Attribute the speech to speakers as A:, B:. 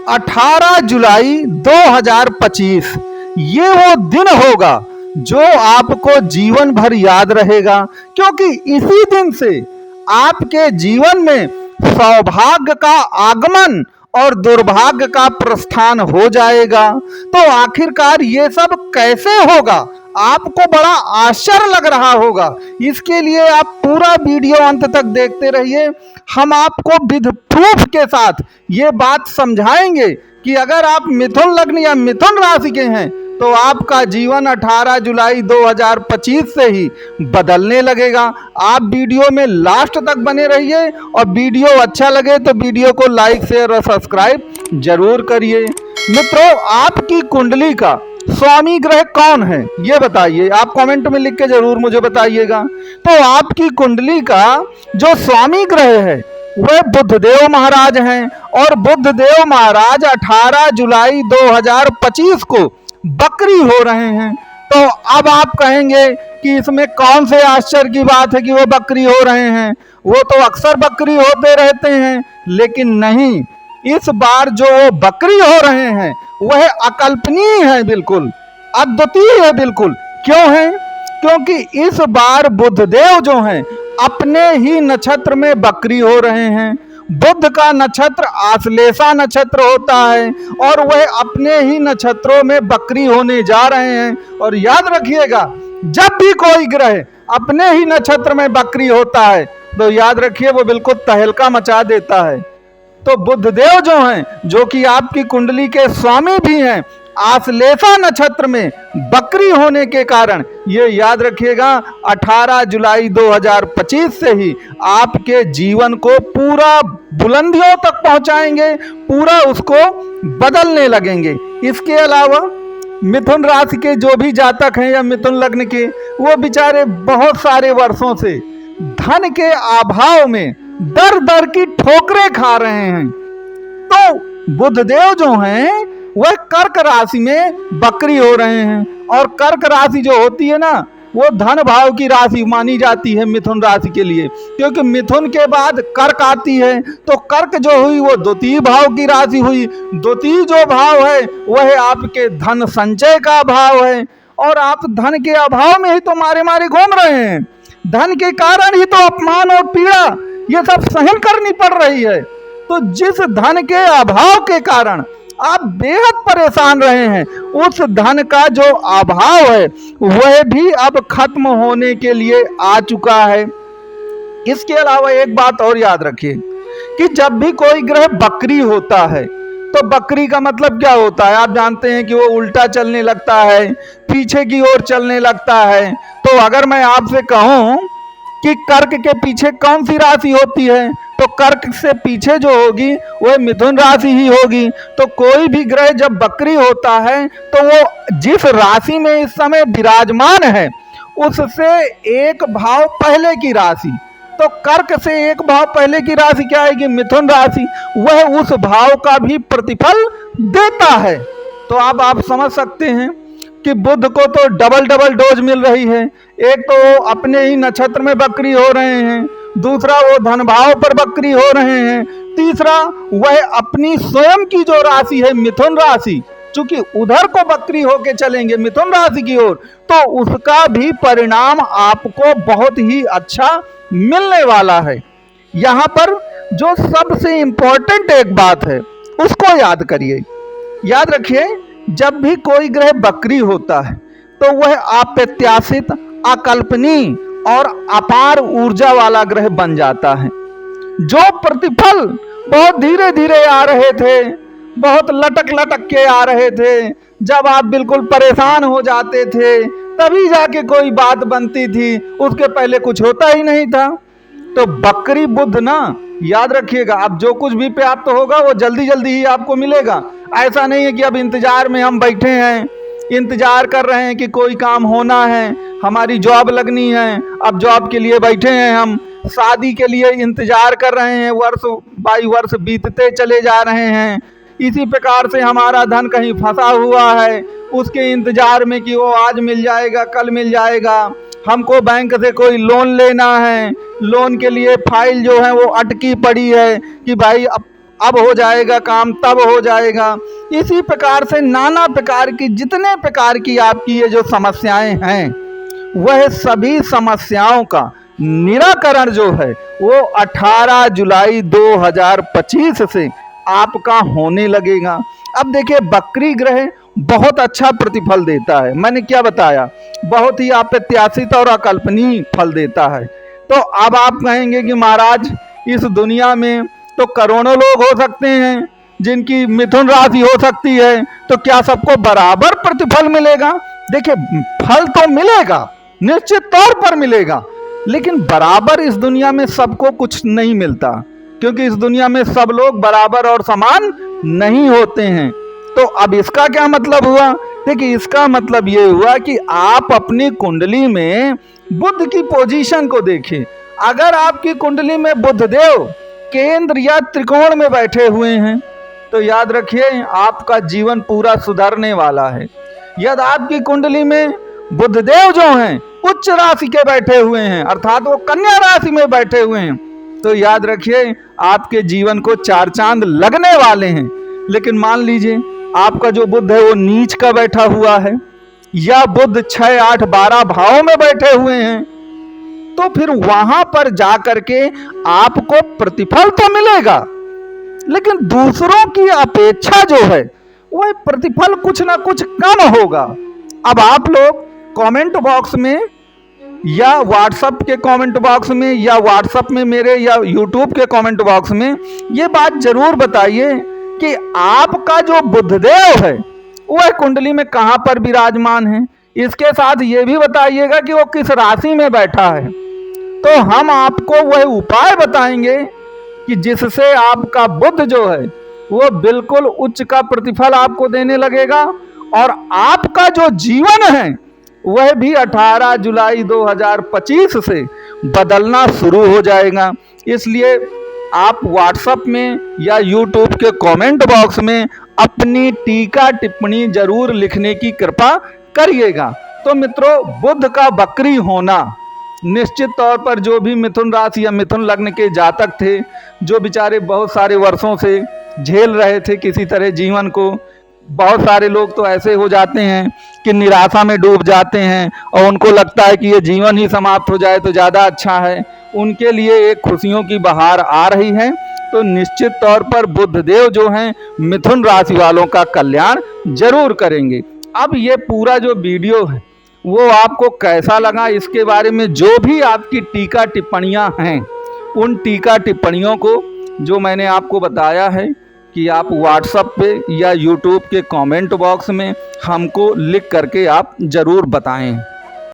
A: 18 जुलाई 2025 ये वो दिन होगा जो आपको जीवन भर याद रहेगा, क्योंकि इसी दिन से आपके जीवन में सौभाग्य का आगमन और दुर्भाग्य का प्रस्थान हो जाएगा। तो आखिरकार ये सब कैसे होगा, आपको बड़ा आश्चर्य लग रहा होगा। इसके लिए आप पूरा वीडियो अंत तक देखते रहिए। हम आपको विद प्रूफ के साथ ये बात समझाएंगे कि अगर आप मिथुन लग्न या मिथुन राशि के हैं तो आपका जीवन 18 जुलाई 2025 से ही बदलने लगेगा। आप वीडियो में लास्ट तक बने रहिए और वीडियो अच्छा लगे तो वीडियो को लाइक शेयर और सब्सक्राइब जरूर करिए। मित्रों, आपकी कुंडली का स्वामी ग्रह कौन है ये बताइए, आप कमेंट में लिख के जरूर मुझे बताइएगा। तो आपकी कुंडली का जो स्वामी ग्रह है वह बुधदेव महाराज हैं और बुधदेव महाराज 18 जुलाई 2025 को बकरी हो रहे हैं। तो अब आप कहेंगे कि इसमें कौन से आश्चर्य की बात है कि वो बकरी हो रहे हैं, वो तो अक्सर बकरी होते रहते हैं। लेकिन नहीं, इस बार जो वो बकरी हो रहे हैं वह अकल्पनीय है, बिल्कुल अद्वितीय है। बिल्कुल क्यों है? क्योंकि इस बार बुधदेव जो हैं अपने ही नक्षत्र में बकरी हो रहे हैं। बुध का नक्षत्र आश्लेषा नक्षत्र होता है और वह अपने ही नक्षत्रों में बकरी होने जा रहे हैं। और याद रखिएगा, जब भी कोई ग्रह अपने ही नक्षत्र में बकरी होता है तो याद रखिए वो बिल्कुल तहलका मचा देता है। तो बुधदेव जो हैं, जो कि आपकी कुंडली के स्वामी भी हैं, आश्लेषा नक्षत्र में बकरी होने के कारण ये याद रखिएगा 18 जुलाई 2025 से ही आपके जीवन को पूरा बुलंदियों तक पहुंचाएंगे, पूरा उसको बदलने लगेंगे। इसके अलावा मिथुन राशि के जो भी जातक हैं या मिथुन लग्न के, वो बेचारे बहुत सारे वर्षों से धन के अभाव में दर दर की ठोकरें खा रहे हैं। तो बुधदेव जो हैं वह कर्क राशि में बकरी हो रहे हैं और कर्क राशि जो होती है ना, वो धन भाव की राशि मानी जाती है मिथुन राशि के लिए, क्योंकि मिथुन के बाद कर्क आती है। तो कर्क जो हुई वो द्वितीय भाव की राशि हुई। द्वितीय जो भाव है वह आपके धन संचय का भाव है और आप धन के अभाव में ही तो मारे मारे घूम रहे हैं। धन के कारण ही तो अपमान और पीड़ा ये सब सहन करनी पड़ रही है। तो जिस धन के अभाव के कारण आप बेहद परेशान रहे हैं, उस धन का जो अभाव है वह भी अब खत्म होने के लिए आ चुका है। इसके अलावा एक बात और याद रखिए कि जब भी कोई ग्रह बकरी होता है तो बकरी का मतलब क्या होता है, आप जानते हैं कि वो उल्टा चलने लगता है, पीछे की ओर चलने लगता है। तो अगर मैं आपसे कहूं कि कर्क के पीछे कौन सी राशि होती है, तो कर्क से पीछे जो होगी वह मिथुन राशि ही होगी। तो कोई भी ग्रह जब बकरी होता है तो वो जिस राशि में इस समय विराजमान है उससे एक भाव पहले की राशि, तो कर्क से एक भाव पहले की राशि क्या आएगी, मिथुन राशि, वह उस भाव का भी प्रतिफल देता है। तो अब आप समझ सकते हैं कि बुध को तो डबल डबल डोज मिल रही है। एक तो वो अपने ही नक्षत्र में बकरी हो रहे हैं, दूसरा वो धन भाव पर बकरी हो रहे हैं, तीसरा वह अपनी स्वयं की जो राशि है मिथुन राशि, चूंकि उधर को बकरी होके चलेंगे मिथुन राशि की ओर, तो उसका भी परिणाम आपको बहुत ही अच्छा मिलने वाला है। यहाँ पर जो सबसे इंपॉर्टेंट एक बात है उसको याद करिए। याद रखिए, जब भी कोई ग्रह बकरी होता है तो वह अप्रत्याशित, अकल्पनीय और अपार ऊर्जा वाला ग्रह बन जाता है। जो प्रतिफल बहुत धीरे धीरे आ रहे थे, बहुत लटक लटक के आ रहे थे, जब आप बिल्कुल परेशान हो जाते थे तभी जाके कोई बात बनती थी, उसके पहले कुछ होता ही नहीं था। तो बकरी बुध ना, याद रखिएगा, अब जो कुछ भी प्राप्त होगा वो जल्दी जल्दी ही आपको मिलेगा। ऐसा नहीं है कि अब इंतजार में हम बैठे हैं, इंतजार कर रहे हैं कि कोई काम होना है, हमारी जॉब लगनी है, अब जॉब के लिए बैठे हैं, हम शादी के लिए इंतजार कर रहे हैं, वर्ष बाई वर्ष बीतते चले जा रहे हैं। इसी प्रकार से हमारा धन कहीं फंसा हुआ है, उसके इंतजार में कि वो आज मिल जाएगा, कल मिल जाएगा। हमको बैंक से कोई लोन लेना है, लोन के लिए फाइल जो है वो अटकी पड़ी है कि भाई अब अब हो जाएगा काम, तब हो जाएगा। इसी प्रकार से नाना प्रकार की, जितने प्रकार की आपकी ये जो समस्याएं हैं, वह सभी समस्याओं का निराकरण जो है वो 18 जुलाई 2025 से आपका होने लगेगा। अब देखिए, बकरी ग्रह बहुत अच्छा प्रतिफल देता है। मैंने क्या बताया, बहुत ही अप्रत्याशित और अकल्पनीय फल देता है। तो अब आप कहेंगे कि महाराज, इस दुनिया में तो करोड़ों लोग हो सकते हैं जिनकी मिथुन राशि हो सकती है, तो क्या सबको बराबर प्रतिफल मिलेगा? देखिए, फल तो मिलेगा, निश्चित तौर पर मिलेगा, लेकिन बराबर इस दुनिया में सबको कुछ नहीं मिलता, क्योंकि इस दुनिया में सब लोग बराबर और समान नहीं होते हैं। तो अब इसका क्या मतलब हुआ? देखिए, इसका मतलब ये हुआ कि आप अपनी कुंडली में बुध की पोजीशन को देखें। अगर आपकी कुंडली में बुध देव केंद्र या त्रिकोण में बैठे हुए हैं, तो याद रखिए आपका जीवन पूरा सुधरने वाला है। यदि आपकी कुंडली में बुधदेव जो हैं उच्च राशि के बैठे हुए हैं, अर्थात वो कन्या राशि में बैठे हुए हैं, तो याद रखिए आपके जीवन को चार चांद लगने वाले हैं। लेकिन मान लीजिए आपका जो बुध है वो नीच का बैठा हुआ है, या बुध 6, 8, 12 भावों में बैठे हुए हैं, तो फिर वहां पर जाकर के आपको प्रतिफल तो मिलेगा, लेकिन दूसरों की अपेक्षा जो है वह प्रतिफल कुछ ना कुछ कम होगा। अब आप लोग कमेंट बॉक्स में, या व्हाट्सएप के कमेंट बॉक्स में, या व्हाट्सएप में मेरे, या यूट्यूब के कमेंट बॉक्स में ये बात जरूर बताइए कि आपका जो बुधदेव है वह कुंडली में कहां पर विराजमान है। इसके साथ ये भी बताइएगा कि वो किस राशि में बैठा है, तो हम आपको वह उपाय बताएंगे कि जिससे आपका बुध जो है वो बिल्कुल उच्च का प्रतिफल आपको देने लगेगा, और आपका जो जीवन है वह भी 18 जुलाई 2025 से बदलना शुरू हो जाएगा। इसलिए आप व्हाट्सएप में या यूट्यूब के कमेंट बॉक्स में अपनी टीका टिप्पणी जरूर लिखने की कृपा करिएगा। तो मित्रों, बुध का बकरी होना निश्चित तौर पर जो भी मिथुन राशि या मिथुन लग्न के जातक थे, जो बेचारे बहुत सारे वर्षों से झेल रहे थे किसी तरह जीवन को, बहुत सारे लोग तो ऐसे हो जाते हैं कि निराशा में डूब जाते हैं और उनको लगता है कि ये जीवन ही समाप्त हो जाए तो ज़्यादा अच्छा है, उनके लिए एक खुशियों की बहार आ रही है। तो निश्चित तौर पर बुधदेव जो हैं मिथुन राशि वालों का कल्याण जरूर करेंगे। अब ये पूरा जो वीडियो है वो आपको कैसा लगा, इसके बारे में जो भी आपकी टीका टिप्पणियां हैं, उन टीका टिप्पणियों को जो मैंने आपको बताया है कि आप व्हाट्सएप पे या यूट्यूब के कमेंट बॉक्स में हमको लिख करके आप ज़रूर बताएं।